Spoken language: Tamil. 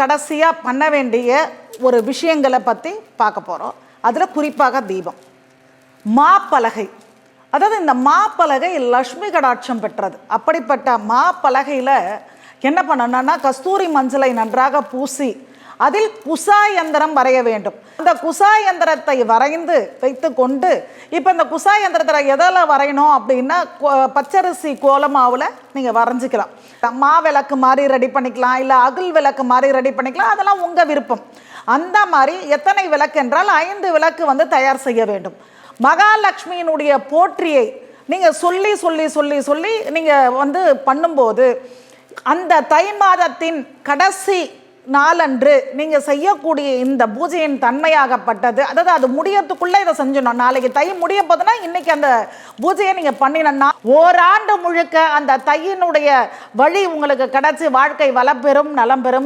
கடைசியாக பண்ண வேண்டிய ஒரு விஷயங்களை பற்றி பார்க்க போகிறோம். அதில் குறிப்பாக தீபம். மாப்பலகை, அதாவது இந்த மாப்பலகை லக்ஷ்மி கடாட்சம் பெற்றது. அப்படிப்பட்ட மாப்பலகையில் என்ன பண்ணணும்னா கஸ்தூரி மஞ்சளை நன்றாக பூசி அதில் குசா யந்திரம் வரைய வேண்டும். அந்த குசா யந்திரத்தை வரைந்து வைத்து கொண்டு இப்போ இந்த குசா யந்திரத்தில் எதில் வரையணும் அப்படின்னா பச்சரிசி கோலமாவில் நீங்கள் வரைஞ்சிக்கலாம். மாவிளக்கு மாதிரி ரெடி பண்ணிக்கலாம், இல்லை அகல் விளக்கு மாதிரி ரெடி பண்ணிக்கலாம், அதெல்லாம் உங்கள் விருப்பம். அந்த மாதிரி எத்தனை விளக்கு என்றால் 5 விளக்கு தயார் செய்ய வேண்டும். மகாலட்சுமியினுடைய போற்றியை நீங்கள் சொல்லி சொல்லி சொல்லி சொல்லி நீங்கள் பண்ணும்போது அந்த தை மாதத்தின் கடைசி நாளன்று நீங்கள் செய்யக்கூடிய இந்த பூஜையின் தன்மையாகப்பட்டது, அதாவது அது முடியறதுக்குள்ளே இதை செஞ்சிடணும். நாளைக்கு தை முடிய போதுன்னா இன்னைக்கு அந்த பூஜையை நீங்கள் பண்ணினோன்னா ஓராண்டு முழுக்க அந்த தையினுடைய வழி உங்களுக்கு கிடைச்சி வாழ்க்கை வளம் பெறும், நலம் பெறும்.